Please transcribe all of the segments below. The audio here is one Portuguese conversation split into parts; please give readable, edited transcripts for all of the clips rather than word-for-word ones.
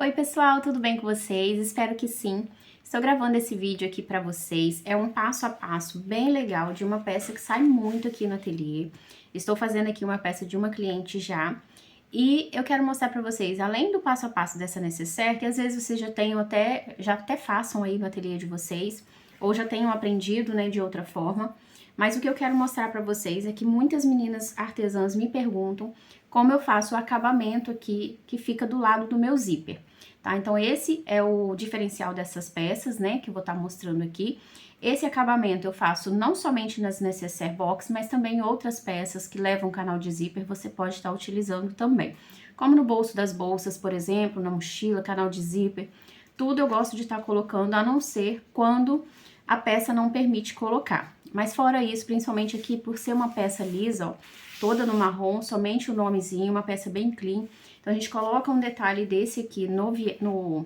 Oi pessoal, tudo bem com vocês? Espero que sim. Estou gravando esse vídeo aqui para vocês. É um passo a passo bem legal de uma peça que sai muito aqui no ateliê. Estou fazendo aqui uma peça de uma cliente já. E eu quero mostrar para vocês, além do passo a passo dessa necessaire, que às vezes vocês já até façam aí no ateliê de vocês, ou já tenham aprendido, né, de outra forma. Mas o que eu quero mostrar para vocês é que muitas meninas artesãs me perguntam como eu faço o acabamento aqui que fica do lado do meu zíper. Tá? Então, esse é o diferencial dessas peças, né, que eu vou estar mostrando aqui. Esse acabamento eu faço não somente nas necessaire box, mas também em outras peças que levam canal de zíper, você pode estar utilizando também. Como no bolso das bolsas, por exemplo, na mochila, canal de zíper, tudo eu gosto de estar colocando, a não ser quando a peça não permite colocar. Mas fora isso, principalmente aqui, por ser uma peça lisa, ó, toda no marrom, somente o nomezinho, uma peça bem clean. Então, a gente coloca um detalhe desse aqui no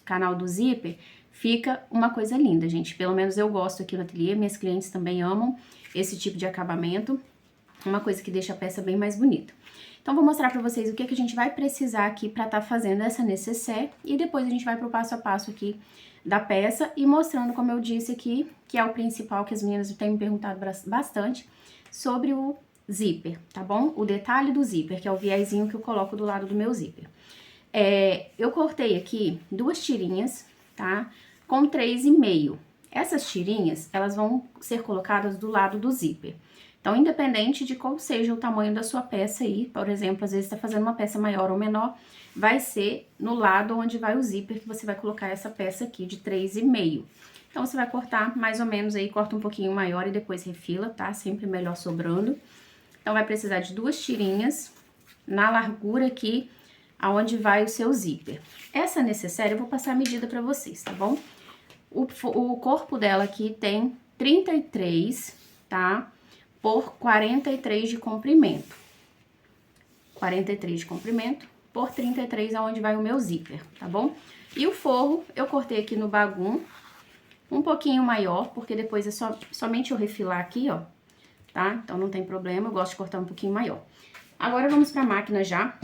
canal do zíper, fica uma coisa linda, gente. Pelo menos eu gosto aqui no ateliê, minhas clientes também amam esse tipo de acabamento. Uma coisa que deixa a peça bem mais bonita. Então, vou mostrar pra vocês o que a gente vai precisar aqui pra estar fazendo essa necessaire. E depois a gente vai pro passo a passo aqui da peça e mostrando, como eu disse aqui, que é o principal que as meninas têm me perguntado bastante, sobre o zíper, tá bom? O detalhe do zíper, que é o viezinho que eu coloco do lado do meu zíper. Eu cortei aqui 2 tirinhas, tá? Com 3,5. Essas tirinhas, elas vão ser colocadas do lado do zíper. Então, independente de qual seja o tamanho da sua peça aí, por exemplo, às vezes tá fazendo uma peça maior ou menor, vai ser no lado onde vai o zíper que você vai colocar essa peça aqui de 3,5. Então, você vai cortar mais ou menos aí, corta um pouquinho maior e depois refila, tá? Sempre melhor sobrando. Então, vai precisar de 2 tirinhas na largura aqui, aonde vai o seu zíper. Essa necessaire eu vou passar a medida pra vocês, tá bom? O corpo dela aqui tem 33, tá? Por 43 de comprimento. 43 de comprimento por 33 aonde vai o meu zíper, tá bom? E o forro eu cortei aqui no bagum, um pouquinho maior, porque depois é somente eu refilar aqui, ó, tá? Então não tem problema, eu gosto de cortar um pouquinho maior. Agora vamos pra máquina já.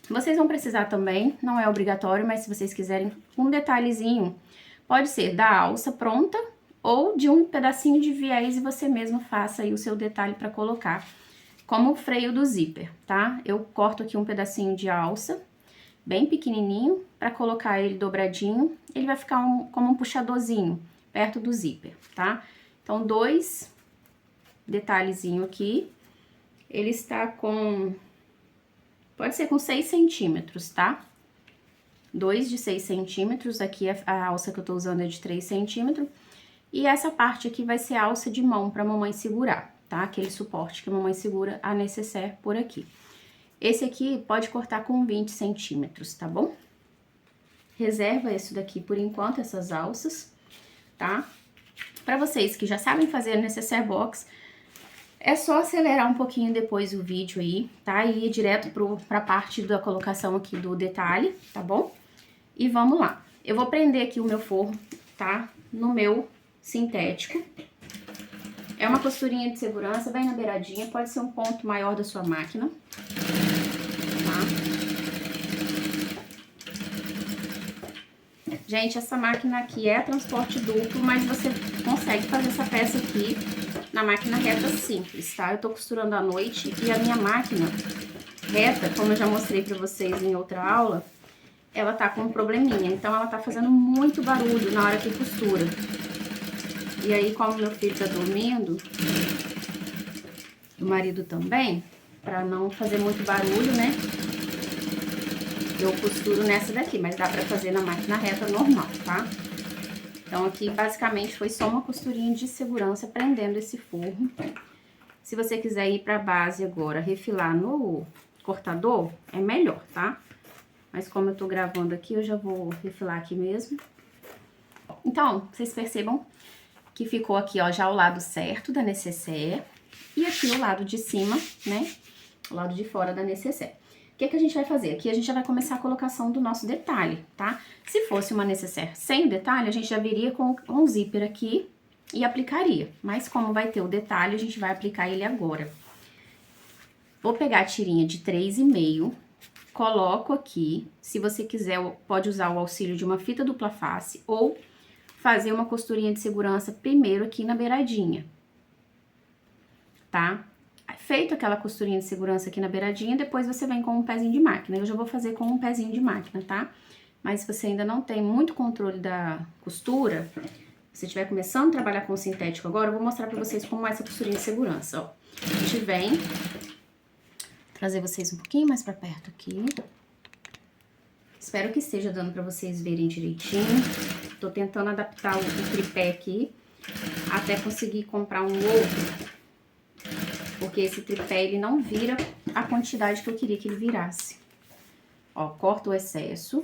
Vocês vão precisar também, não é obrigatório, mas se vocês quiserem um detalhezinho, pode ser da alça pronta ou de um pedacinho de viés e você mesmo faça aí o seu detalhe para colocar, como o freio do zíper, tá? Eu corto aqui um pedacinho de alça, bem pequenininho, para colocar ele dobradinho, ele vai ficar como um puxadorzinho perto do zíper, tá? Então, 2 detalhezinho aqui, ele está com... Pode ser com 6 centímetros, tá? 2 de 6 centímetros, aqui a alça que eu tô usando é de 3 centímetros. E essa parte aqui vai ser a alça de mão pra mamãe segurar, tá? Aquele suporte que a mamãe segura a necessaire por aqui. Esse aqui pode cortar com 20 centímetros, tá bom? Reserva isso daqui por enquanto, essas alças, tá? Pra vocês que já sabem fazer a necessaire box, é só acelerar um pouquinho depois o vídeo aí, tá? E ir direto pra parte da colocação aqui do detalhe, tá bom? E vamos lá. Eu vou prender aqui o meu forro, tá? No meu sintético. É uma costurinha de segurança, bem na beiradinha, pode ser um ponto maior da sua máquina, tá? Gente, essa máquina aqui é transporte duplo, mas você consegue fazer essa peça aqui na máquina reta simples, tá? Eu tô costurando à noite e a minha máquina reta, como eu já mostrei pra vocês em outra aula, ela tá com um probleminha, então ela tá fazendo muito barulho na hora que costura. E aí, como meu filho tá dormindo, o marido também, pra não fazer muito barulho, né, eu costuro nessa daqui, mas dá pra fazer na máquina reta normal, tá? Então, aqui, basicamente, foi só uma costurinha de segurança prendendo esse forro. Se você quiser ir pra base agora, refilar no cortador, é melhor, tá? Mas como eu tô gravando aqui, eu já vou refilar aqui mesmo. Então, vocês percebam que ficou aqui, ó, já o lado certo da necessaire e aqui o lado de cima, né, o lado de fora da necessaire. O que que a gente vai fazer? Aqui a gente já vai começar a colocação do nosso detalhe, tá? Se fosse uma necessaire sem o detalhe, a gente já viria com um zíper aqui e aplicaria. Mas como vai ter o detalhe, a gente vai aplicar ele agora. Vou pegar a tirinha de 3,5, coloco aqui. Se você quiser, pode usar o auxílio de uma fita dupla face ou fazer uma costurinha de segurança primeiro aqui na beiradinha, tá? Feito aquela costurinha de segurança aqui na beiradinha, depois você vem com um pezinho de máquina. Eu já vou fazer com um pezinho de máquina, tá? Mas se você ainda não tem muito controle da costura, se estiver começando a trabalhar com sintético agora, eu vou mostrar pra vocês como é essa costurinha de segurança, ó. A gente vem, trazer vocês um pouquinho mais pra perto aqui. Espero que esteja dando pra vocês verem direitinho. Tô tentando adaptar o tripé aqui, até conseguir comprar um outro. Porque esse tripé, ele não vira a quantidade que eu queria que ele virasse. Ó, corto o excesso.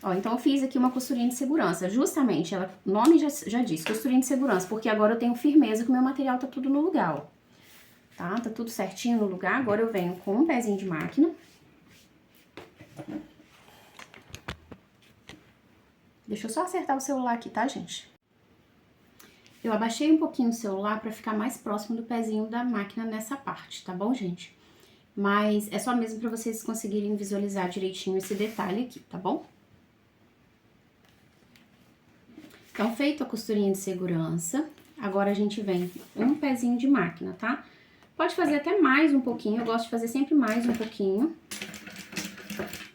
Ó, então eu fiz aqui uma costurinha de segurança. Justamente, o nome já diz, costurinha de segurança, porque agora eu tenho firmeza que o meu material tá tudo no lugar, ó. Tá? Tá tudo certinho no lugar. Agora eu venho com um pezinho de máquina. Deixa eu só acertar o celular aqui, tá, gente? Eu abaixei um pouquinho o celular pra ficar mais próximo do pezinho da máquina nessa parte, tá bom, gente? Mas é só mesmo pra vocês conseguirem visualizar direitinho esse detalhe aqui, tá bom? Então, feito a costurinha de segurança, agora a gente vem um pezinho de máquina, tá? Pode fazer até mais um pouquinho, eu gosto de fazer sempre mais um pouquinho.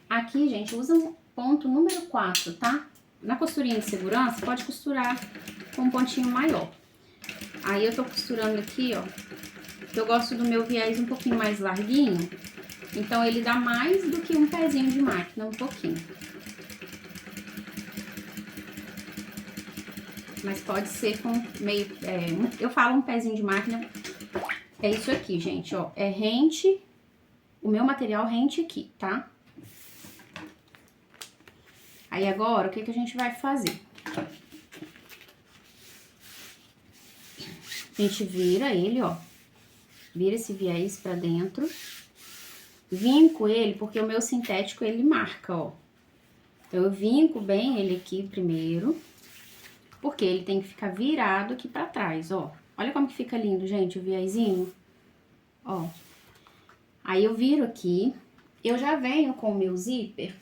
Aqui, gente, usa o ponto número 4, tá? Na costurinha de segurança, pode costurar com um pontinho maior. Aí eu tô costurando aqui, ó, eu gosto do meu viés um pouquinho mais larguinho, então ele dá mais do que um pezinho de máquina, um pouquinho. Mas pode ser com meio, eu falo um pezinho de máquina, é isso aqui, gente, ó, é rente, o meu material rente aqui, tá? Aí agora, o que que a gente vai fazer? A gente vira ele, ó, vira esse viés pra dentro, vinco ele, porque o meu sintético, ele marca, ó. Então, eu vinco bem ele aqui primeiro, porque ele tem que ficar virado aqui pra trás, ó. Olha como que fica lindo, gente, o viésinho, ó. Aí, eu viro aqui, eu já venho com o meu zíper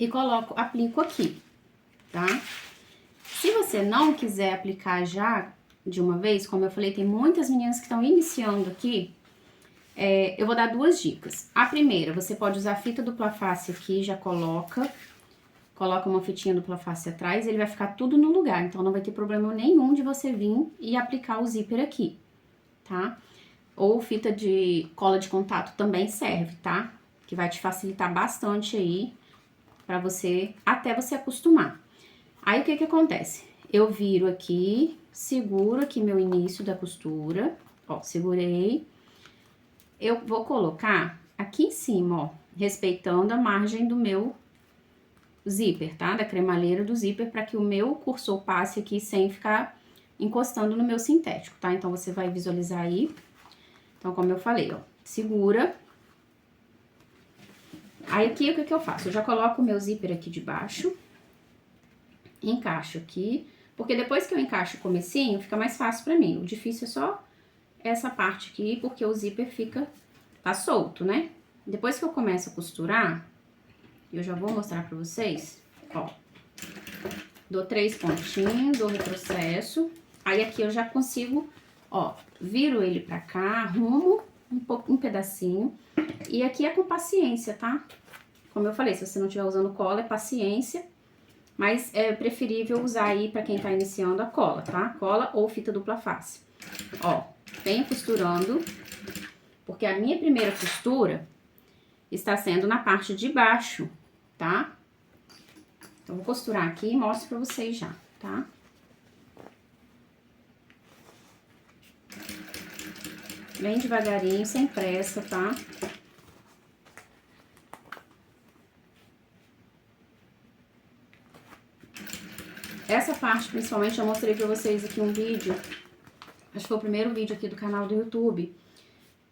e coloco, aplico aqui, tá? Se você não quiser aplicar já de uma vez, como eu falei, tem muitas meninas que estão iniciando aqui, eu vou dar duas dicas. A primeira, você pode usar a fita dupla face aqui, já coloca uma fitinha dupla face atrás, ele vai ficar tudo no lugar, então não vai ter problema nenhum de você vir e aplicar o zíper aqui, tá? Ou fita de cola de contato também serve, tá? Que vai te facilitar bastante aí, pra você, até você acostumar. Aí, o que que acontece? Eu viro aqui, seguro aqui meu início da costura, ó, segurei. Eu vou colocar aqui em cima, ó, respeitando a margem do meu zíper, tá? Da cremalheira do zíper, pra que o meu cursor passe aqui sem ficar encostando no meu sintético, tá? Então, você vai visualizar aí. Então, como eu falei, ó, segura. Aí, aqui, o que que eu faço? Eu já coloco o meu zíper aqui de baixo, encaixo aqui, porque depois que eu encaixo o comecinho, fica mais fácil pra mim. O difícil é só essa parte aqui, porque o zíper tá solto, né? Depois que eu começo a costurar, eu já vou mostrar pra vocês, ó. Dou 3 pontinhos, dou retrocesso, aí aqui eu já consigo, ó, viro ele pra cá, arrumo um pedacinho, e aqui é com paciência, tá? Como eu falei, se você não estiver usando cola, é paciência, mas é preferível usar aí pra quem tá iniciando a cola, tá? Cola ou fita dupla face. Ó, venho costurando, porque a minha primeira costura está sendo na parte de baixo, tá? Então, vou costurar aqui e mostro pra vocês já, tá? Bem devagarinho, sem pressa, tá? Essa parte, principalmente, eu mostrei pra vocês aqui um vídeo, acho que foi o primeiro vídeo aqui do canal do YouTube,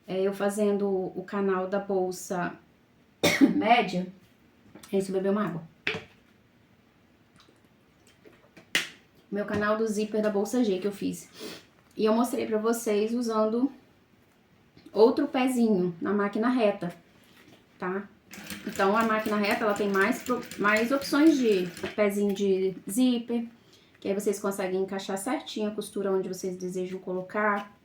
eu fazendo o canal da bolsa média. Deixa eu beber uma água. Meu canal do zíper da bolsa G que eu fiz. E eu mostrei pra vocês usando outro pezinho na máquina reta, tá? Então, a máquina reta, ela tem mais opções de pezinho de zíper, que aí vocês conseguem encaixar certinho a costura onde vocês desejam colocar.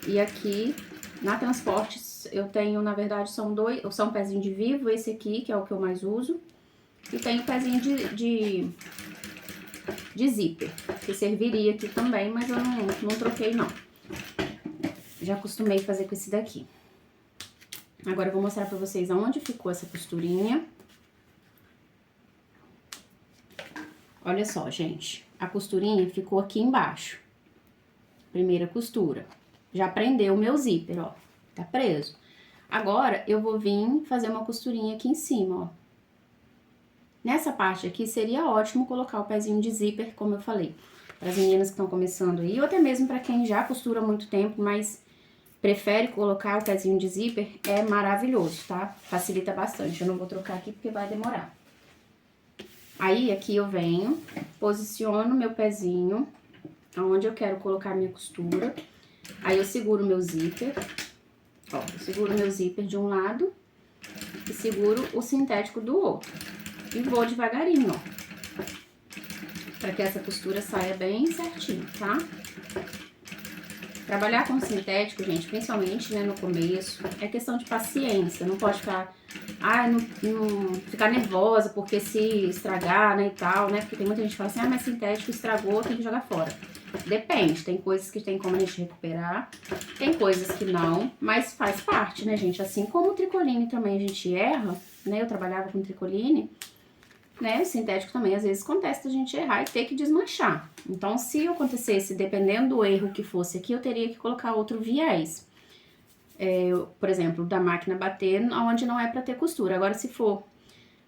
E aqui, na Transportes, eu tenho, na verdade, são um pezinho de vivo, esse aqui, que é o que eu mais uso. E tem o pezinho de zíper, que serviria aqui também, mas eu não troquei, não. Já acostumei fazer com esse daqui. Agora eu vou mostrar pra vocês aonde ficou essa costurinha. Olha só, gente. A costurinha ficou aqui embaixo. Primeira costura. Já prendeu o meu zíper, ó. Tá preso. Agora, eu vou vir fazer uma costurinha aqui em cima, ó. Nessa parte aqui, seria ótimo colocar o pezinho de zíper, como eu falei. Para as meninas que estão começando aí, ou até mesmo para quem já costura há muito tempo, mas prefere colocar o pezinho de zíper, é maravilhoso, tá? Facilita bastante. Eu não vou trocar aqui porque vai demorar. Aí, aqui eu venho, posiciono meu pezinho, onde eu quero colocar minha costura. Aí, eu seguro meu zíper, ó, eu seguro meu zíper de um lado e seguro o sintético do outro. E vou devagarinho, ó, pra que essa costura saia bem certinho, tá? Trabalhar com sintético, gente, principalmente, né, no começo, é questão de paciência. Não pode ficar, não ficar nervosa porque se estragar, né, e tal, né? Porque tem muita gente que fala assim, mas sintético estragou, tem que jogar fora. Depende, tem coisas que tem como a gente recuperar, tem coisas que não, mas faz parte, né, gente? Assim como o tricoline também a gente erra, né? Eu trabalhava com tricoline, né, o sintético também, às vezes, acontece da gente errar e ter que desmanchar. Então, se acontecesse, dependendo do erro que fosse aqui, eu teria que colocar outro viés. Por exemplo, da máquina bater onde não é pra ter costura. Agora, se for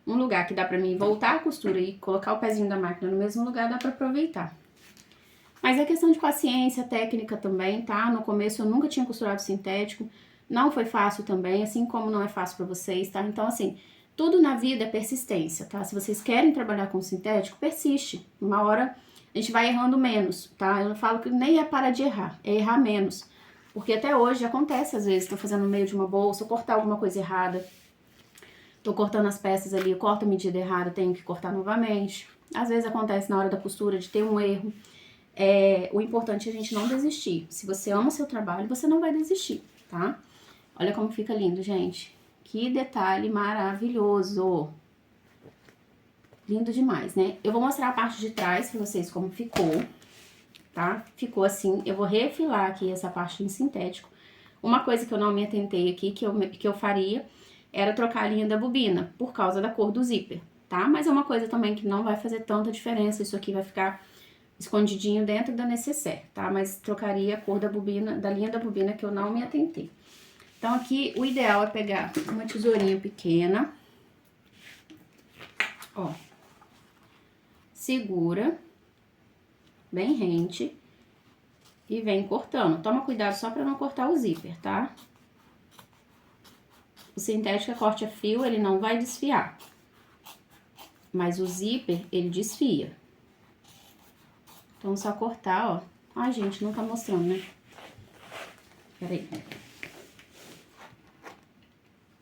um lugar que dá pra mim voltar a costura e colocar o pezinho da máquina no mesmo lugar, dá pra aproveitar. Mas é questão de paciência, técnica também, tá? No começo eu nunca tinha costurado sintético, não foi fácil também, assim como não é fácil pra vocês, tá? Então, assim, tudo na vida é persistência, tá? Se vocês querem trabalhar com sintético, persiste. Uma hora a gente vai errando menos, tá? Eu não falo que nem é parar de errar, é errar menos. Porque até hoje acontece, às vezes, tô fazendo no meio de uma bolsa, cortar alguma coisa errada. Tô cortando as peças ali, eu corto a medida errada, tenho que cortar novamente. Às vezes acontece na hora da costura de ter um erro. O importante é a gente não desistir. Se você ama o seu trabalho, você não vai desistir, tá? Olha como fica lindo, gente. Que detalhe maravilhoso. Lindo demais, né? Eu vou mostrar a parte de trás pra vocês como ficou, tá? Ficou assim. Eu vou refilar aqui essa parte em sintético. Uma coisa que eu não me atentei aqui, que eu faria, era trocar a linha da bobina, por causa da cor do zíper, tá? Mas é uma coisa também que não vai fazer tanta diferença. Isso aqui vai ficar escondidinho dentro da necessaire, tá? Mas trocaria a cor da bobina, da linha da bobina, que eu não me atentei. Então, aqui, o ideal é pegar uma tesourinha pequena, ó, segura, bem rente, e vem cortando. Toma cuidado só pra não cortar o zíper, tá? O sintético é corte a fio, ele não vai desfiar, mas o zíper, ele desfia. Então, só cortar, ó. Ai, gente, não tá mostrando, né? Peraí.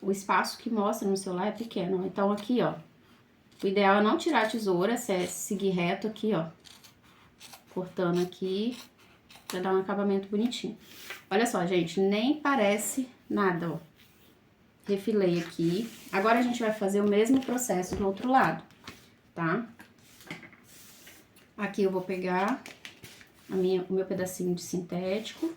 O espaço que mostra no celular é pequeno, então aqui, ó, o ideal é não tirar a tesoura, é seguir reto aqui, ó, cortando aqui, pra dar um acabamento bonitinho. Olha só, gente, nem parece nada, ó. Refilei aqui. Agora a gente vai fazer o mesmo processo do outro lado, tá? Aqui eu vou pegar o meu pedacinho de sintético.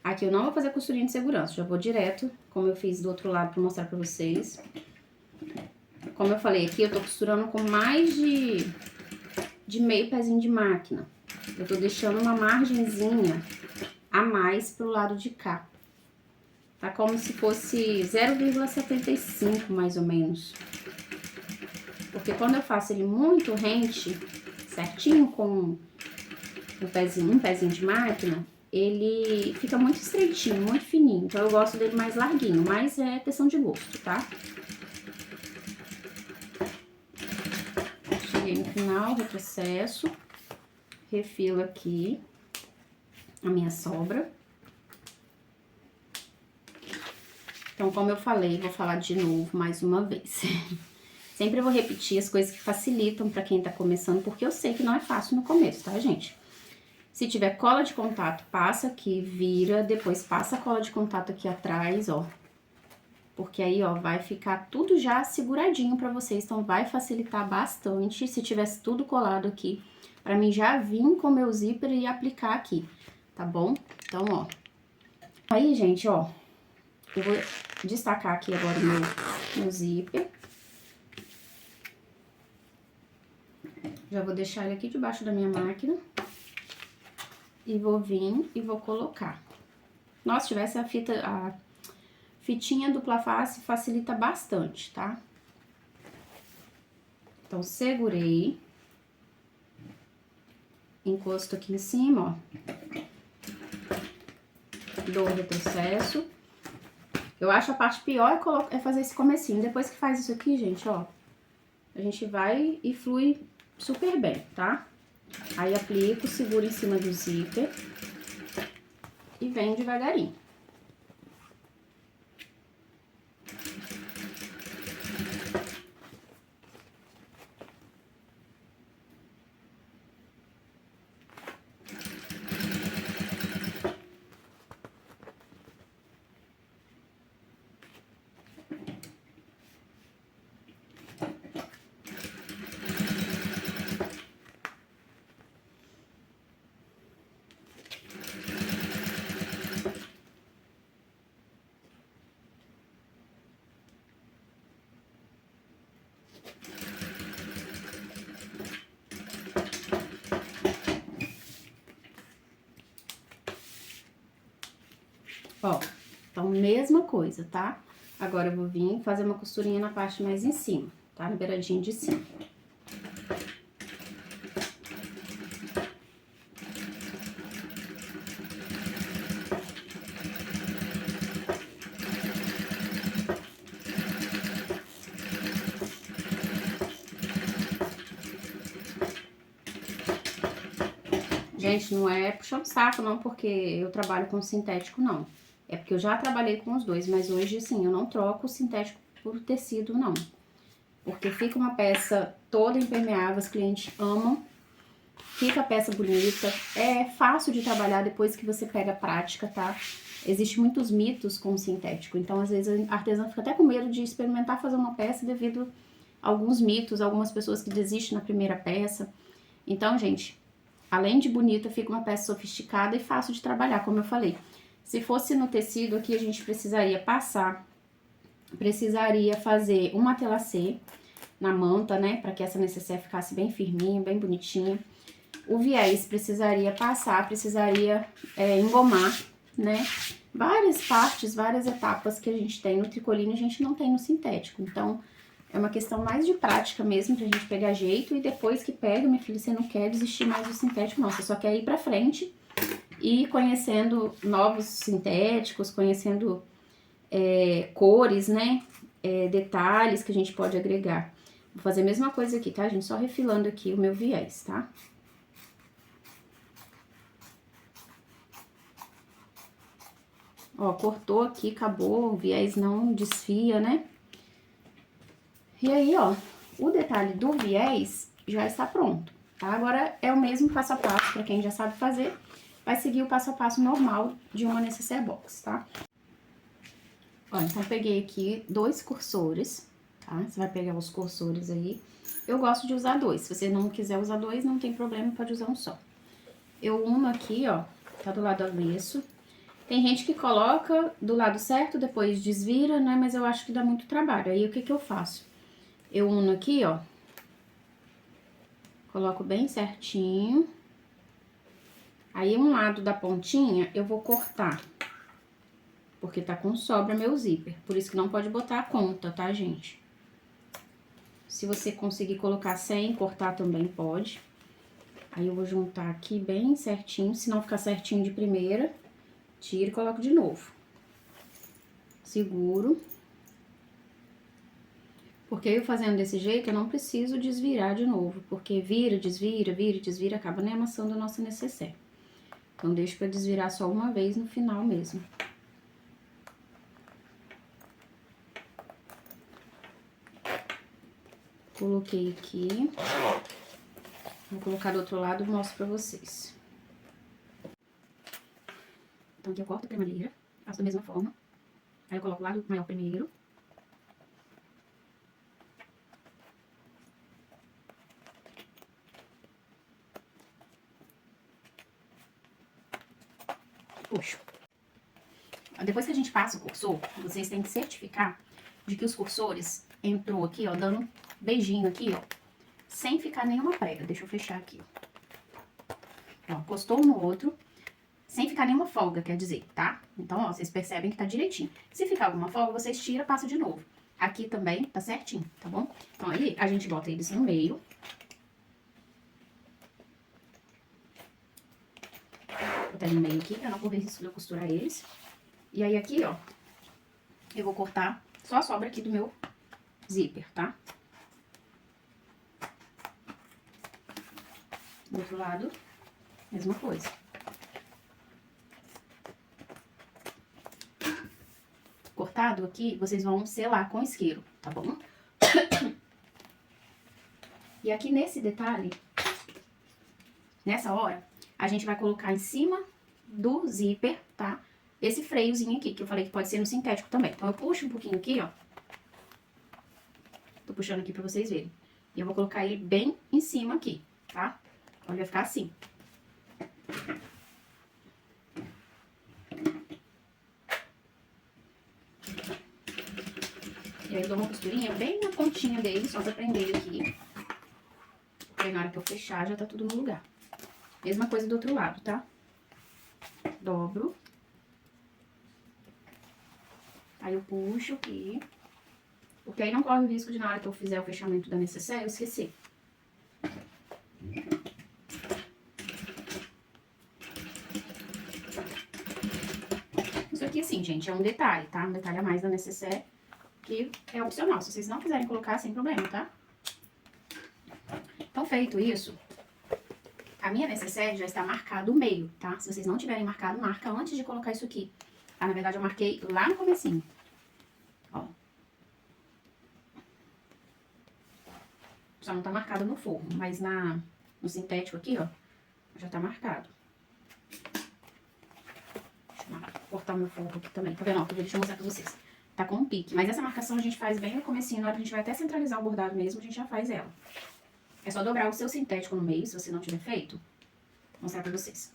Aqui eu não vou fazer costurinha de segurança, já vou direto, como eu fiz do outro lado, pra mostrar pra vocês. Como eu falei, aqui eu tô costurando com mais de meio pezinho de máquina. Eu tô deixando uma margenzinha a mais pro lado de cá. Tá como se fosse 0,75, mais ou menos. Porque quando eu faço ele muito rente, certinho com um pezinho de máquina, ele fica muito estreitinho, muito fininho. Então, eu gosto dele mais larguinho, mas é questão de gosto, tá? Cheguei no final, retrocesso, refilo aqui a minha sobra. Então, como eu falei, vou falar de novo mais uma vez. Sempre eu vou repetir as coisas que facilitam pra quem tá começando, porque eu sei que não é fácil no começo, tá, gente? Se tiver cola de contato, passa aqui, vira, depois passa a cola de contato aqui atrás, ó. Porque aí, ó, vai ficar tudo já seguradinho pra vocês, então vai facilitar bastante se tivesse tudo colado aqui, pra mim já vir com o meu zíper e aplicar aqui, tá bom? Então, ó. Aí, gente, ó, eu vou destacar aqui agora o meu zíper. Já vou deixar ele aqui debaixo da minha máquina. E vou vir e vou colocar. Nossa, se tivesse a fitinha dupla face, facilita bastante, tá? Então, segurei. Encosto aqui em cima, ó. Dou o retrocesso. Eu acho a parte pior é fazer esse comecinho. Depois que faz isso aqui, gente, ó, a gente vai e flui super bem, tá? Aí aplico, seguro em cima do zíper e venho devagarinho. Ó, então, mesma coisa, tá? Agora, eu vou vir fazer uma costurinha na parte mais em cima, tá? Na beiradinha de cima. Gente, não é puxando saco, não, porque eu trabalho com sintético, não. É porque eu já trabalhei com os dois, mas hoje, assim, eu não troco o sintético por tecido, não. Porque fica uma peça toda impermeável, os clientes amam. Fica a peça bonita, é fácil de trabalhar depois que você pega a prática, tá? Existem muitos mitos com o sintético, então às vezes a artesã fica até com medo de experimentar fazer uma peça devido a alguns mitos, algumas pessoas que desistem na primeira peça. Então, gente, além de bonita, fica uma peça sofisticada e fácil de trabalhar, como eu falei. Se fosse no tecido aqui, a gente precisaria passar, precisaria fazer uma telacê na manta, né, para que essa necessaire ficasse bem firminha, bem bonitinha. O viés precisaria passar, precisaria engomar, né? Várias partes, várias etapas que a gente tem no tricoline, a gente não tem no sintético. Então, é uma questão mais de prática mesmo, pra gente pegar jeito. E depois que pega, minha filha, você não quer desistir mais do sintético, não. Você só quer ir pra frente e ir conhecendo novos sintéticos, conhecendo cores, né? Detalhes que a gente pode agregar. Vou fazer a mesma coisa aqui, tá, gente? Só refilando aqui o meu viés, tá? Ó, cortou aqui, acabou, o viés não desfia, né? E aí, ó, o detalhe do viés já está pronto, tá? Agora é o mesmo passo a passo, pra quem já sabe fazer, vai seguir o passo a passo normal de uma necessaire box, tá? Ó, então peguei aqui 2 cursores, tá? Você vai pegar os cursores aí. Eu gosto de usar 2, se você não quiser usar 2, não tem problema, pode usar um só. Eu uno aqui, ó, tá do lado avesso. Tem gente que coloca do lado certo, depois desvira, né? Mas eu acho que dá muito trabalho. Aí, o que que eu faço? Eu uno aqui, ó. Coloco bem certinho. Aí, um lado da pontinha, eu vou cortar. Porque tá com sobra meu zíper. Por isso que não pode botar a ponta, tá, gente? Se você conseguir colocar sem cortar, também pode. Aí, eu vou juntar aqui bem certinho. Se não ficar certinho de primeira, tiro e coloco de novo. Seguro. Porque eu fazendo desse jeito, eu não preciso desvirar de novo. Porque vira, desvira, vira, desvira, acaba nem amassando a nossa necessaire. Então, deixo pra desvirar só uma vez no final mesmo. Coloquei aqui. Vou colocar do outro lado e mostro pra vocês. Então, aqui eu corto a cremalheira, faço da mesma forma. Aí eu coloco o lado maior primeiro. Puxo. Depois que a gente passa o cursor, vocês têm que certificar de que os cursores entrou aqui, ó, dando beijinho aqui, ó, sem ficar nenhuma prega. Deixa eu fechar aqui, ó. Encostou um no outro, sem ficar nenhuma folga, quer dizer, tá? Então, ó, vocês percebem que tá direitinho. Se ficar alguma folga, vocês tiram, passa de novo. Aqui também tá certinho, tá bom? Então, aí a gente bota eles no meio. Botar no meio aqui, pra não correr risco de eu costurar eles. E aí aqui, ó, eu vou cortar só a sobra aqui do meu zíper, tá? Do outro lado, mesma coisa. Cortado aqui, vocês vão selar com isqueiro, tá bom? E aqui nesse detalhe, nessa hora, a gente vai colocar em cima do zíper, tá? Esse freiozinho aqui, que eu falei que pode ser no sintético também. Então, eu puxo um pouquinho aqui, ó. Tô puxando aqui pra vocês verem. E eu vou colocar ele bem em cima aqui, tá? Então, vai ficar assim. E aí, eu dou uma costurinha bem na pontinha dele, só pra prender ele aqui. Porque aí, na hora que eu fechar, já tá tudo no lugar. Mesma coisa do outro lado, tá? Dobro. Aí eu puxo aqui. Porque aí não corre o risco de na hora que eu fizer o fechamento da necessaire, eu esquecer. Isso aqui, assim, gente, é um detalhe, tá? Um detalhe a mais da necessaire, que é opcional. Se vocês não quiserem colocar, sem problema, tá? Então, feito isso, a minha necessaire já está marcado o meio, tá? Se vocês não tiverem marcado, marca antes de colocar isso aqui. Tá? Na verdade, eu marquei lá no comecinho. Ó. Só não tá marcado no forro, mas no sintético aqui, ó, já tá marcado. Deixa eu cortar meu forro aqui também, tá vendo? Ó, deixa eu mostrar pra vocês. Tá com um pique, mas essa marcação a gente faz bem no comecinho, na hora que a gente vai até centralizar o bordado mesmo, a gente já faz ela. É só dobrar o seu sintético no meio, se você não tiver feito. Vou mostrar pra vocês.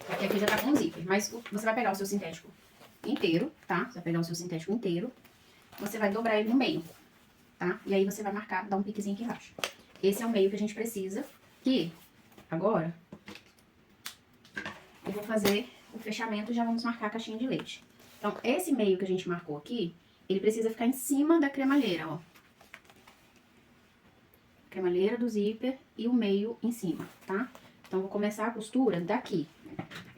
Porque aqui já tá com um zíper, mas você vai pegar o seu sintético inteiro, tá? Você vai pegar o seu sintético inteiro, você vai dobrar ele no meio, tá? E aí você vai marcar, dar um piquezinho aqui embaixo. Esse é o meio que a gente precisa, que agora eu vou fazer o fechamento e já vamos marcar a caixinha de leite. Então, esse meio que a gente marcou aqui, ele precisa ficar em cima da cremalheira, ó. Cremalheira do zíper e o meio em cima, tá? Então, vou começar a costura daqui.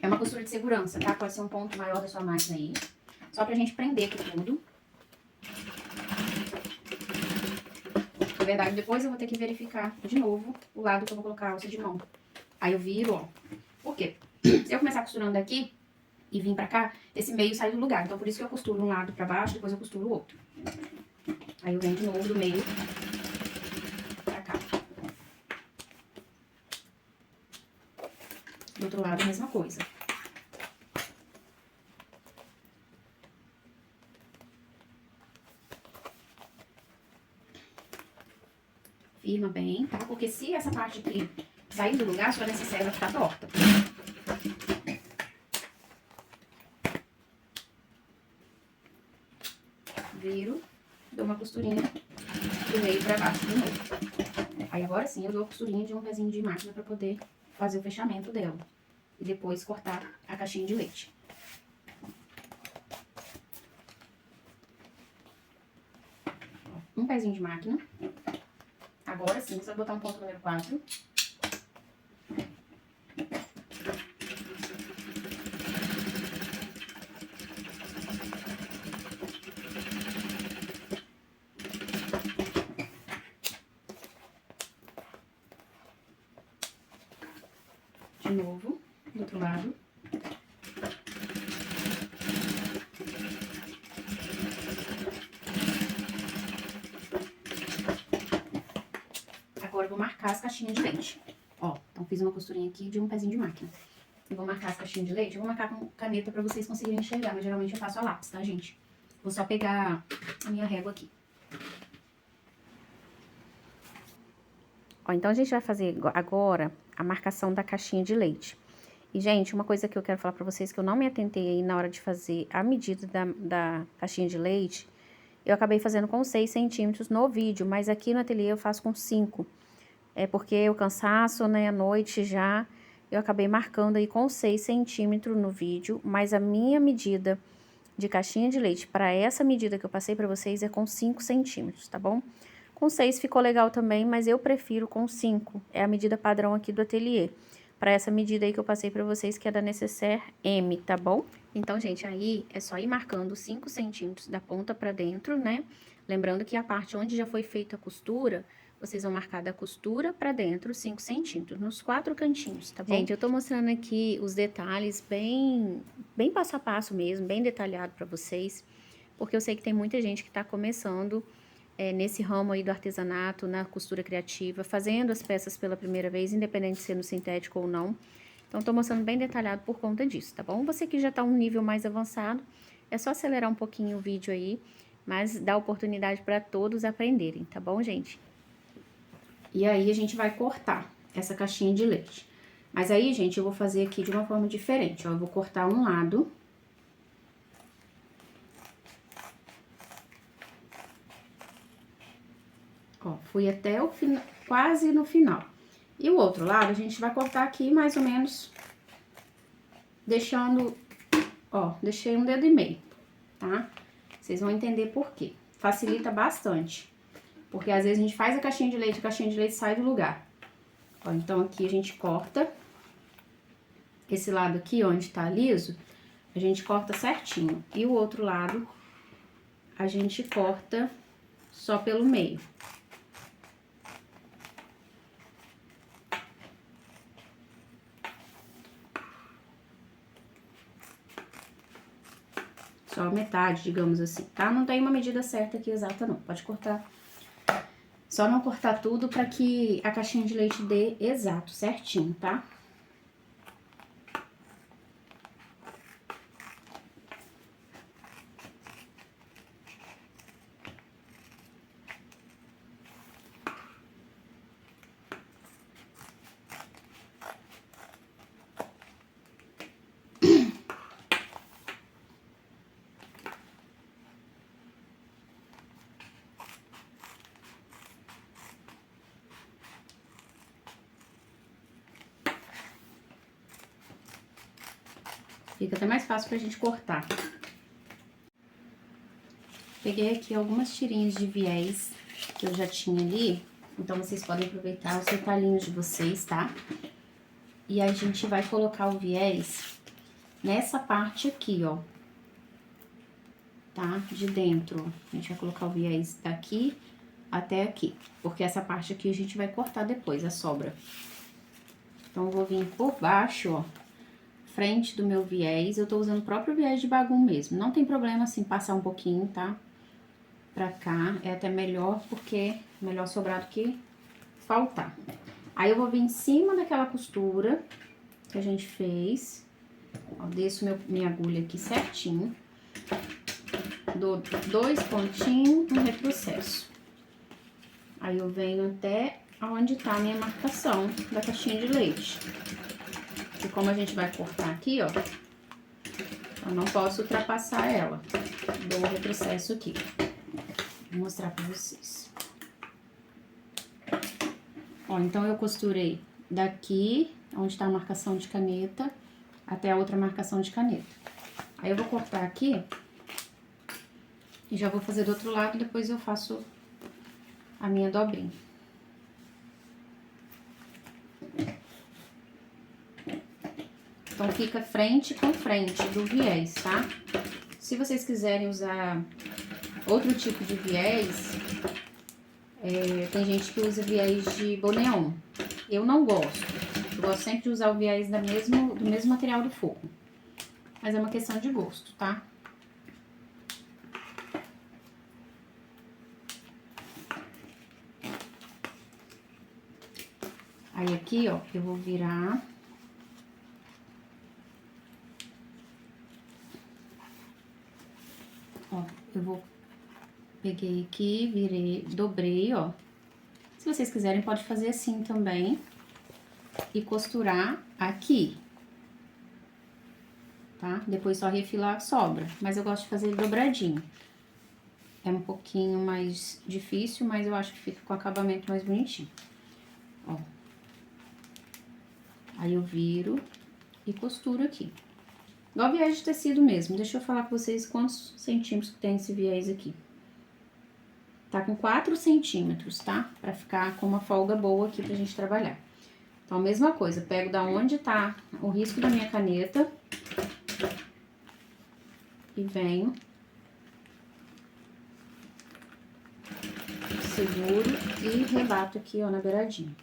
É uma costura de segurança, tá? Pode ser um ponto maior da sua máquina aí. Só pra gente prender aqui tudo. Na verdade, depois eu vou ter que verificar de novo o lado que eu vou colocar a alça de mão. Aí eu viro, ó. Por quê? Se eu começar costurando daqui e vir pra cá, esse meio sai do lugar. Então, por isso que eu costuro um lado pra baixo, depois eu costuro o outro. Aí eu venho de novo do meio pra cá. Do outro lado, a mesma coisa. Firma bem, tá? Porque se essa parte aqui sair do lugar, a sua necessaire vai ficar torta. Viro, dou uma costurinha do meio pra baixo de novo. Aí agora sim eu dou a costurinha de um pezinho de máquina pra poder fazer o fechamento dela. E depois cortar a caixinha de leite. Um pezinho de máquina. Agora sim, você vai botar um ponto número 4. De novo, do outro lado. eu vou marcar as caixinhas de leite. Ó, então fiz uma costurinha aqui de um pezinho de máquina. Eu vou marcar as caixinhas de leite, eu vou marcar com caneta pra vocês conseguirem enxergar, mas geralmente eu faço a lápis, tá, gente? Vou só pegar a minha régua aqui. Ó, então a gente vai fazer agora a marcação da caixinha de leite. E, gente, uma coisa que eu quero falar pra vocês, que eu não me atentei aí na hora de fazer a medida da caixinha de leite, eu acabei fazendo com 6 centímetros no vídeo, mas aqui no ateliê eu faço com 5. É porque o cansaço, né, à noite já, eu acabei marcando aí com 6 centímetros no vídeo, mas a minha medida de caixinha de leite para essa medida que eu passei pra vocês é com 5 centímetros, tá bom? Com 6 ficou legal também, mas eu prefiro com 5, é a medida padrão aqui do ateliê. Para essa medida aí que eu passei pra vocês, que é da Necessaire M, tá bom? Então, gente, aí é só ir marcando 5 centímetros da ponta pra dentro, né? Lembrando que a parte onde já foi feita a costura, vocês vão marcar da costura pra dentro 5 centímetros, nos 4 cantinhos, tá bom? Gente, eu tô mostrando aqui os detalhes bem passo a passo mesmo, bem detalhado pra vocês, porque eu sei que tem muita gente que tá começando nesse ramo aí do artesanato, na costura criativa, fazendo as peças pela primeira vez, independente de ser no sintético ou não. Então, tô mostrando bem detalhado por conta disso, tá bom? Você que já tá um nível mais avançado, é só acelerar um pouquinho o vídeo aí, mas dá oportunidade para todos aprenderem, tá bom, gente? E aí, a gente vai cortar essa caixinha de leite. Mas aí, gente, eu vou fazer aqui de uma forma diferente, ó. Eu vou cortar um lado. Ó, fui até o final, quase no final. E o outro lado, a gente vai cortar aqui mais ou menos, deixando, ó, deixei 1,5 dedo, tá? Vocês vão entender por quê. Facilita bastante. Porque às vezes a gente faz a caixinha de leite sai do lugar. Ó, então aqui a gente corta. Esse lado aqui, onde tá liso, a gente corta certinho. E o outro lado, a gente corta só pelo meio. Só metade, digamos assim, tá? Não tem uma medida certa aqui exata, não. Pode cortar. Só não cortar tudo pra que a caixinha de leite dê exato, certinho, tá? Fica até mais fácil pra gente cortar. Peguei aqui algumas tirinhas de viés que eu já tinha ali. Então, vocês podem aproveitar os retalhinhos de vocês, tá? E a gente vai colocar o viés nessa parte aqui, ó. Tá? De dentro. A gente vai colocar o viés daqui até aqui. Porque essa parte aqui a gente vai cortar depois, a sobra. Então, eu vou vir por baixo, ó. Frente do meu viés, eu tô usando o próprio viés de bagum mesmo. Não tem problema, assim, passar um pouquinho, tá? Pra cá, é até melhor, porque melhor sobrar do que faltar. Aí, eu vou vir em cima daquela costura que a gente fez. Ó, desço minha agulha aqui certinho. Dou 2 pontinhos, um retrocesso. Aí, eu venho até onde tá a minha marcação da caixinha de leite. E como a gente vai cortar aqui, ó, eu não posso ultrapassar ela. Dou um retrocesso aqui. Vou mostrar pra vocês. Ó, então eu costurei daqui, onde tá a marcação de caneta, até a outra marcação de caneta. Aí eu vou cortar aqui e já vou fazer do outro lado, depois eu faço a minha dobrinha. Então, fica frente com frente do viés, tá? Se vocês quiserem usar outro tipo de viés, tem gente que usa viés de boneon. Eu não gosto. Eu gosto sempre de usar o viés do mesmo material do forro. Mas é uma questão de gosto, tá? Aí aqui, ó, eu vou virar. Ó, peguei aqui, virei, dobrei, ó. Se vocês quiserem, pode fazer assim também. E costurar aqui. Tá? Depois só refilar a sobra. Mas eu gosto de fazer ele dobradinho. É um pouquinho mais difícil, mas eu acho que fica com acabamento mais bonitinho. Ó. Aí eu viro e costuro aqui. Igual viés de tecido mesmo. Deixa eu falar com vocês quantos centímetros que tem esse viés aqui. Tá com 4 centímetros, tá? Pra ficar com uma folga boa aqui pra gente trabalhar. Então, a mesma coisa. Pego da onde tá o risco da minha caneta. E venho. Seguro e rebato aqui, ó, na beiradinha.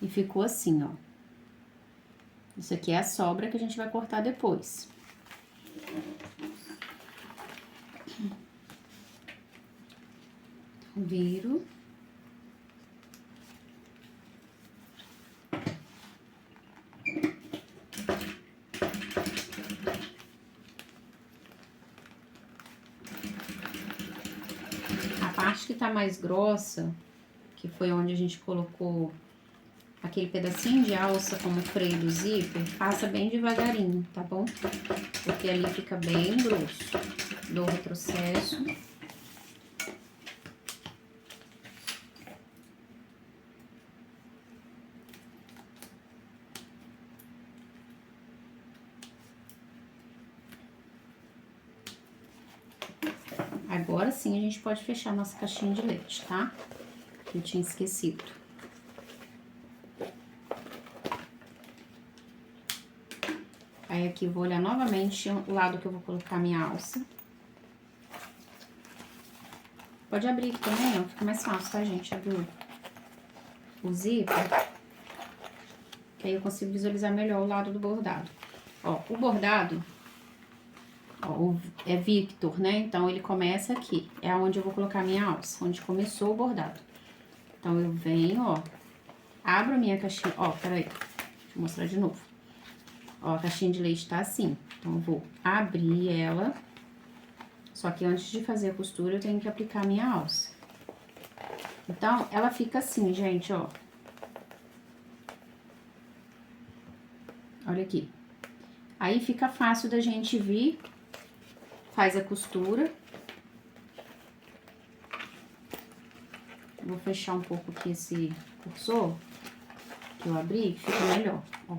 E ficou assim, ó. Isso aqui é a sobra que a gente vai cortar depois. Viro. A parte que tá mais grossa, que foi onde a gente colocou aquele pedacinho de alça como freio do zíper, passa bem devagarinho, tá bom? Porque ali fica bem grosso. Dou retrocesso. Agora sim a gente pode fechar nossa caixinha de leite, tá? Que eu tinha esquecido. Aí aqui eu vou olhar novamente o lado que eu vou colocar a minha alça. Pode abrir aqui também, ó, fica mais fácil, tá, gente? Abrir o zíper, que aí eu consigo visualizar melhor o lado do bordado. Ó, o bordado, ó, é Victor, né? Então, ele começa aqui, é onde eu vou colocar a minha alça, onde começou o bordado. Então, eu venho, ó, abro a minha caixinha, ó, peraí, deixa eu mostrar de novo. Ó, a caixinha de leite tá assim, então eu vou abrir ela, só que antes de fazer a costura eu tenho que aplicar a minha alça. Então, ela fica assim, gente, ó. Olha aqui. Aí fica fácil da gente vir, faz a costura. Vou fechar um pouco aqui esse cursor que eu abri, que fica melhor, ó.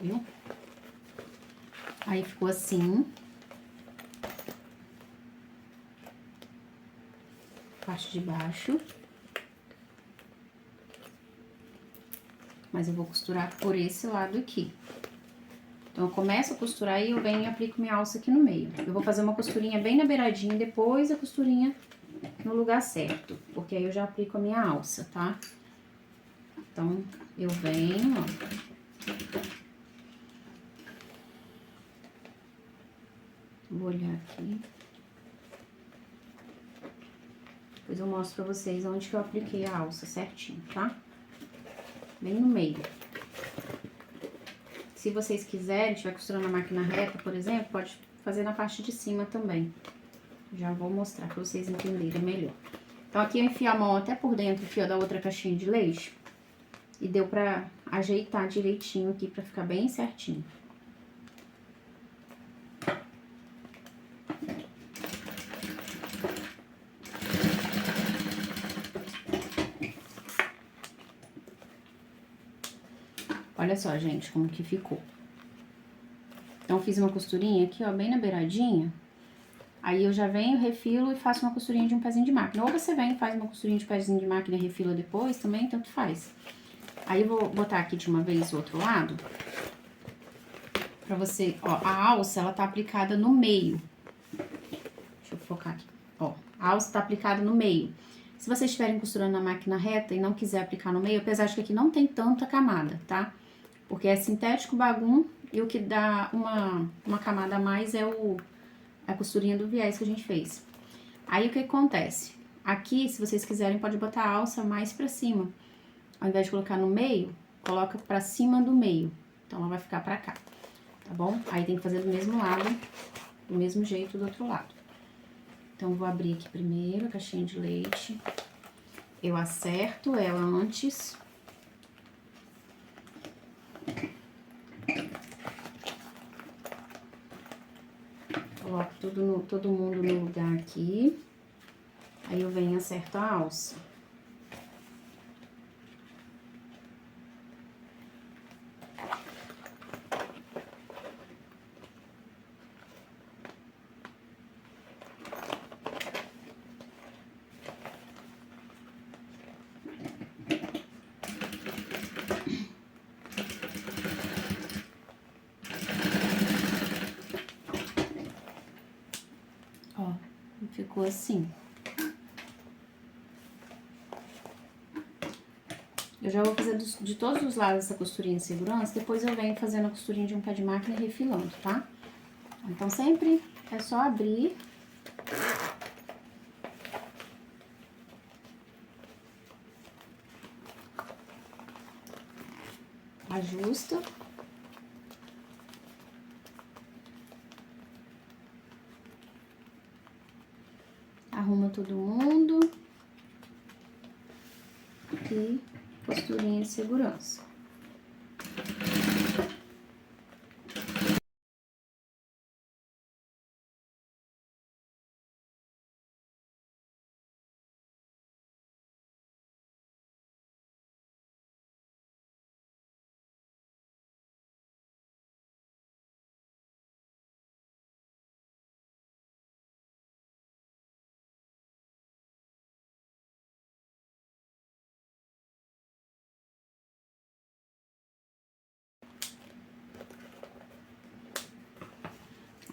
Viu? Aí ficou assim. Parte de baixo. Mas eu vou costurar por esse lado aqui. Então, eu começo a costurar e eu venho e aplico minha alça aqui no meio. Eu vou fazer uma costurinha bem na beiradinha, depois a costurinha no lugar certo. Porque aí eu já aplico a minha alça, tá? Então, eu venho, ó. Vou olhar aqui. Depois eu mostro pra vocês onde que eu apliquei a alça certinho, tá? Bem no meio. Se vocês quiserem, estiver costurando a máquina reta, por exemplo, pode fazer na parte de cima também. Já vou mostrar pra vocês entenderem melhor. Então, aqui eu enfio a mão até por dentro, fio da outra caixinha de leite. E deu pra ajeitar direitinho aqui, pra ficar bem certinho. Olha só, gente, como que ficou. Então, fiz uma costurinha aqui, ó, bem na beiradinha. Aí, eu já venho, refilo e faço uma costurinha de um pezinho de máquina. Ou você vem e faz uma costurinha de pezinho de máquina e refila depois, também, tanto faz. Aí, eu vou botar aqui de uma vez o outro lado. Pra você, ó, a alça, ela tá aplicada no meio. Deixa eu focar aqui. Ó, a alça tá aplicada no meio. Se vocês estiverem costurando na máquina reta e não quiser aplicar no meio, apesar de que aqui não tem tanta camada, tá? porque é sintético bagum e o que dá uma camada a mais é a costurinha do viés que a gente fez. Aí, o que acontece? Aqui, se vocês quiserem, pode botar a alça mais pra cima. Ao invés de colocar no meio, coloca pra cima do meio. Então, ela vai ficar pra cá, tá bom? Aí, tem que fazer do mesmo lado, do mesmo jeito do outro lado. Então, vou abrir aqui primeiro a caixinha de leite. Eu acerto ela antes. Coloco todo mundo no lugar aqui. Aí, eu venho e acerto a alça. Ó, ficou assim. Eu já vou fazer de todos os lados essa costurinha de segurança, depois eu venho fazendo a costurinha de um pé de máquina e refilando, tá? Então, sempre é só abrir. Ajusta. Arruma todo mundo. E costurinha de segurança.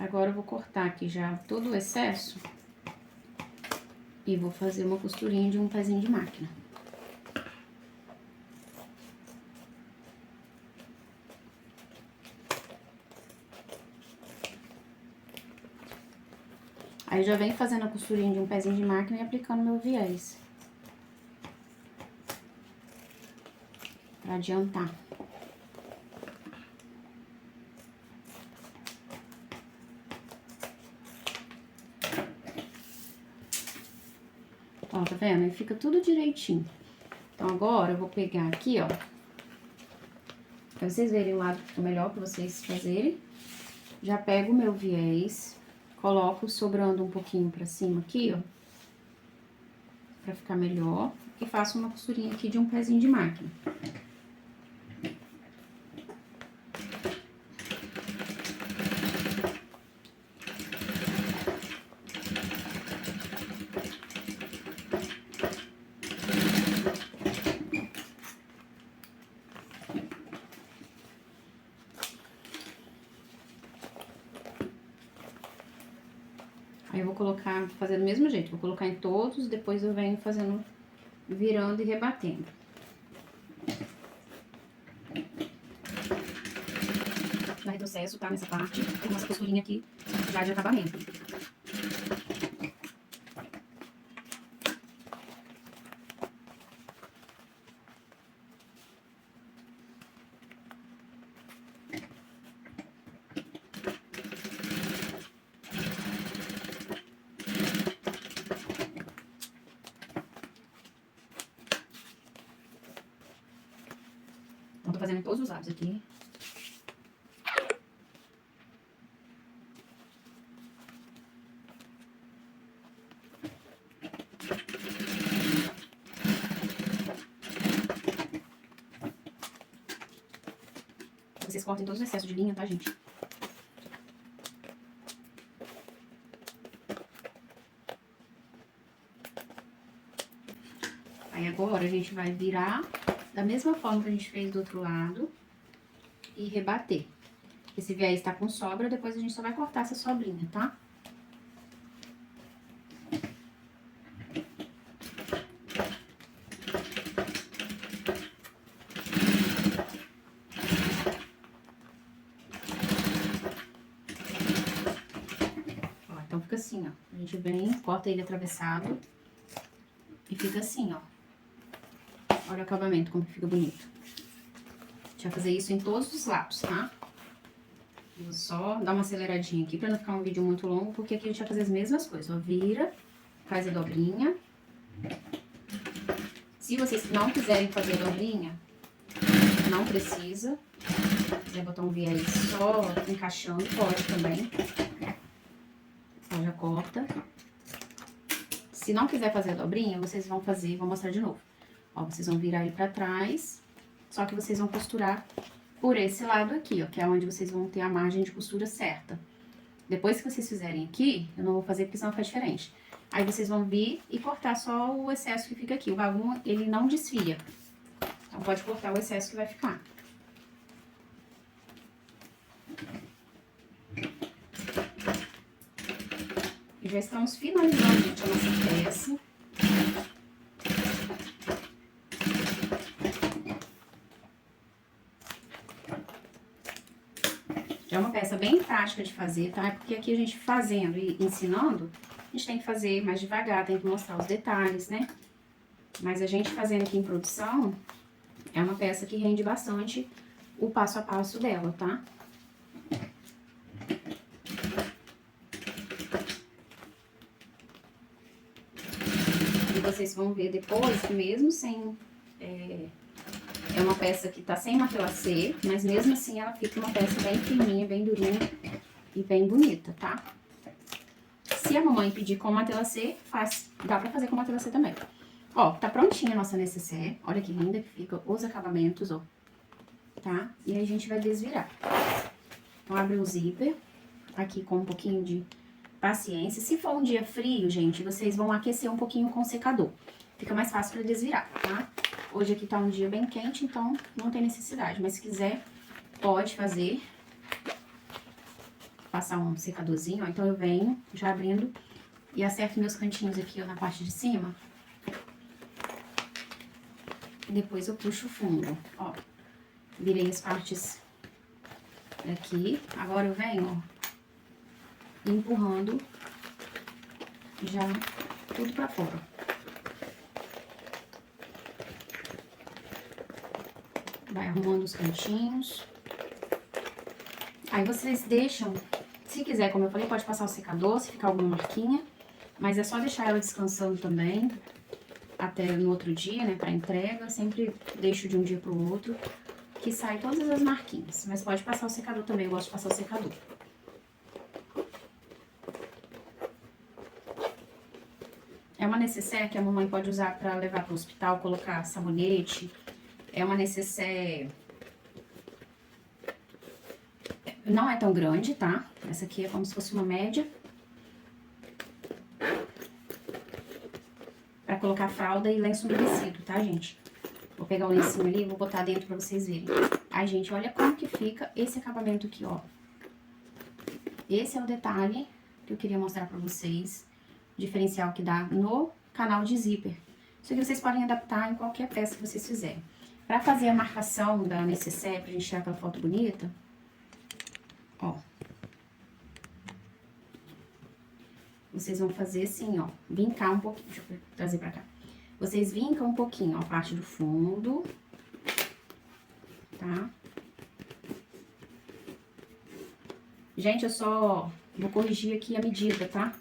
Agora, eu vou cortar aqui já todo o excesso e vou fazer uma costurinha de um pezinho de máquina. Aí, já venho fazendo a costurinha de um pezinho de máquina e aplicando meu viés. Pra adiantar. Ó, tá vendo? Aí fica tudo direitinho. Então, agora eu vou pegar aqui, ó. Pra vocês verem o lado que fica melhor pra vocês fazerem. Já pego o meu viés, coloco sobrando um pouquinho pra cima aqui, ó. Pra ficar melhor. E faço uma costurinha aqui de um pezinho de máquina. Aí, eu vou colocar, fazer do mesmo jeito, vou colocar em todos, depois eu venho fazendo, virando e rebatendo. Já retrocesso, tá? Nessa parte, tem nossa costurinha aqui, já de acabamento. Então, tô fazendo em todos os lados aqui. Vocês cortem todos os excessos de linha, tá, gente? Aí, agora, a gente vai virar da mesma forma que a gente fez do outro lado e rebater. Esse viés tá com sobra, depois a gente só vai cortar essa sobrinha, tá? assim, ó. A gente vem, corta ele atravessado e fica assim, ó. Olha o acabamento, como fica bonito. A gente vai fazer isso em todos os lados, tá? Vou só dar uma aceleradinha aqui pra não ficar um vídeo muito longo, porque aqui a gente vai fazer as mesmas coisas, ó. Vira, faz a dobrinha. Se vocês não quiserem fazer a dobrinha, não precisa. Se quiser botar um viés só encaixando, pode também. Ó, já corta. Se não quiser fazer a dobrinha, vocês vão fazer, vou mostrar de novo. Ó, vocês vão virar ele pra trás, só que vocês vão costurar por esse lado aqui, ó, que é onde vocês vão ter a margem de costura certa. Depois que vocês fizerem aqui, eu não vou fazer porque senão fica diferente. Aí vocês vão vir e cortar só o excesso que fica aqui. O vagão, ele não desfia. Então, pode cortar o excesso que vai ficar. E já estamos finalizando, gente, a nossa peça. Já é uma peça bem prática de fazer, tá? Porque aqui a gente fazendo e ensinando, a gente tem que fazer mais devagar, tem que mostrar os detalhes, né? Mas a gente fazendo aqui em produção, é uma peça que rende bastante o passo a passo dela, tá? E vocês vão ver depois que mesmo sem... É uma peça que tá sem matelassê, mas mesmo assim ela fica uma peça bem fininha, bem durinha e bem bonita, tá? Se a mamãe pedir com matelassê, dá pra fazer com matelassê também. Ó, tá prontinha a nossa necessaire. Olha que linda que fica os acabamentos, ó. Tá? E aí a gente vai desvirar. Então, abre o zíper, aqui com um pouquinho de paciência. Se for um dia frio, gente, vocês vão aquecer um pouquinho com o secador. Fica mais fácil pra desvirar, tá? Hoje aqui tá um dia bem quente, então não tem necessidade. Mas se quiser, pode fazer. Passar um secadorzinho, ó. Então eu venho já abrindo e acerto meus cantinhos aqui, ó, na parte de cima. E depois eu puxo o fundo, ó. Virei as partes aqui. Agora eu venho, ó, empurrando já tudo pra fora. Vai arrumando os cantinhos. Aí vocês deixam, se quiser, como eu falei, pode passar o secador, se ficar alguma marquinha. Mas é só deixar ela descansando também, até no outro dia, né, pra entrega. Sempre deixo de um dia pro outro, que sai todas as marquinhas. Mas pode passar o secador também, eu gosto de passar o secador. É uma necessaire que a mamãe pode usar pra levar pro hospital, colocar sabonete. É uma necessaire... Não é tão grande, tá? Essa aqui é como se fosse uma média. Pra colocar fralda e lenço umedecido, tá, gente? Vou pegar o lencinho ali e vou botar dentro pra vocês verem. Ai, gente, olha como que fica esse acabamento aqui, ó. Esse é o detalhe que eu queria mostrar pra vocês. O diferencial que dá no canal de zíper. Isso aqui vocês podem adaptar em qualquer peça que vocês fizerem. Pra fazer a marcação da necessaire, pra gente tirar aquela foto bonita, ó. Vocês vão fazer assim, ó, vincar um pouquinho. Deixa eu trazer pra cá. Vocês vincam um pouquinho, ó, a parte do fundo, tá? Gente, eu só vou corrigir aqui a medida, tá?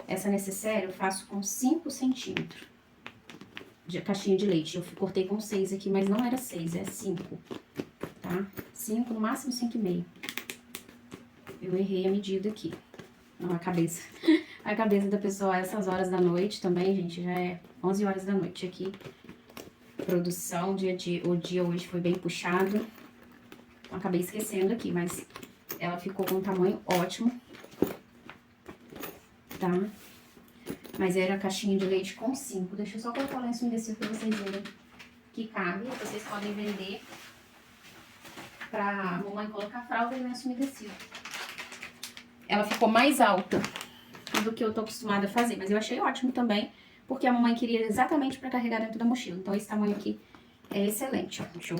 Essa necessaire eu faço com 5 centímetros de caixinha de leite. Eu cortei com 6 aqui, mas não era 6, é 5, tá? 5, no máximo 5,5. Eu errei a medida aqui. Não, a cabeça. A cabeça da pessoa a essas horas da noite também, gente, já é 11 horas da noite aqui. Produção, o dia hoje foi bem puxado. Então, acabei esquecendo aqui, mas ela ficou com um tamanho ótimo, tá? Mas era a caixinha de leite com 5. Deixa eu só colocar o lenço umedecido pra vocês verem que cabe. Vocês podem vender pra mamãe colocar fralda e lenço umedecido. Ela ficou mais alta do que eu tô acostumada a fazer, mas eu achei ótimo também, porque a mamãe queria exatamente pra carregar dentro da mochila. Então esse tamanho aqui é excelente, ó. Deixa eu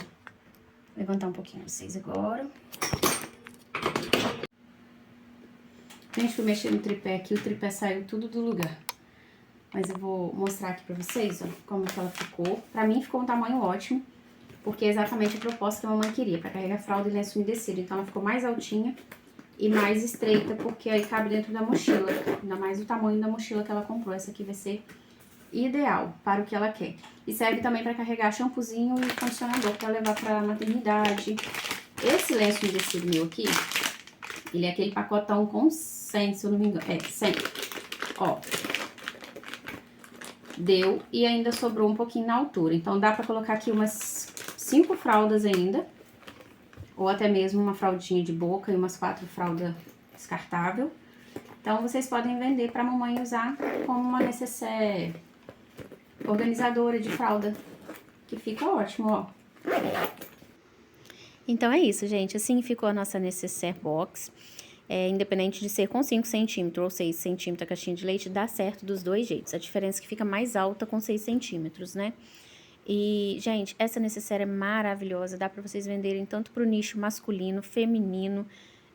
levantar um pouquinho vocês agora. Gente, fui mexer no tripé aqui, o tripé saiu tudo do lugar. Mas eu vou mostrar aqui pra vocês, ó, como que ela ficou. Pra mim ficou um tamanho ótimo, porque é exatamente a proposta que a mamãe queria, pra carregar fralda e lenço umedecido. Então ela ficou mais altinha e mais estreita, porque aí cabe dentro da mochila. Ainda mais o tamanho da mochila que ela comprou. Essa aqui vai ser ideal para o que ela quer. E serve também para carregar shampoozinho e condicionador para levar para maternidade. Esse lenço umedecido meu aqui, ele é aquele pacotão com 100, se eu não me engano. É, 100. Ó. Deu e ainda sobrou um pouquinho na altura. Então dá para colocar aqui umas 5 fraldas ainda. Ou até mesmo uma fraldinha de boca e umas 4 fraldas descartável. Então vocês podem vender para a mamãe usar como uma necessaire organizadora de fralda, que fica ótimo, ó. Então é isso, gente. Assim ficou a nossa necessaire box. Independente de ser com 5 centímetros ou 6 centímetros a caixinha de leite, dá certo dos dois jeitos. A diferença é que fica mais alta com 6 centímetros, né? E, gente, essa necessaire é maravilhosa. Dá pra vocês venderem tanto pro nicho masculino, feminino,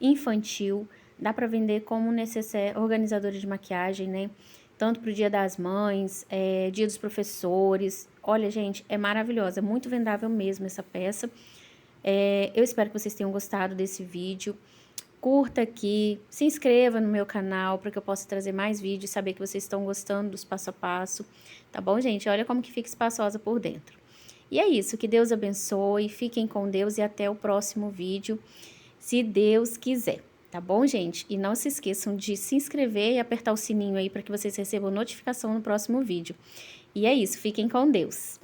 infantil. Dá pra vender como necessaire organizadora de maquiagem, né? Tanto pro Dia das Mães, Dia dos Professores. Olha, gente, é maravilhosa. É muito vendável mesmo essa peça. Eu espero que vocês tenham gostado desse vídeo. Curta aqui, se inscreva no meu canal para que eu possa trazer mais vídeos e saber que vocês estão gostando dos passo a passo, tá bom, gente? Olha como que fica espaçosa por dentro. E é isso, que Deus abençoe, fiquem com Deus e até o próximo vídeo, se Deus quiser, tá bom, gente? E não se esqueçam de se inscrever e apertar o sininho aí para que vocês recebam notificação no próximo vídeo. E é isso, fiquem com Deus.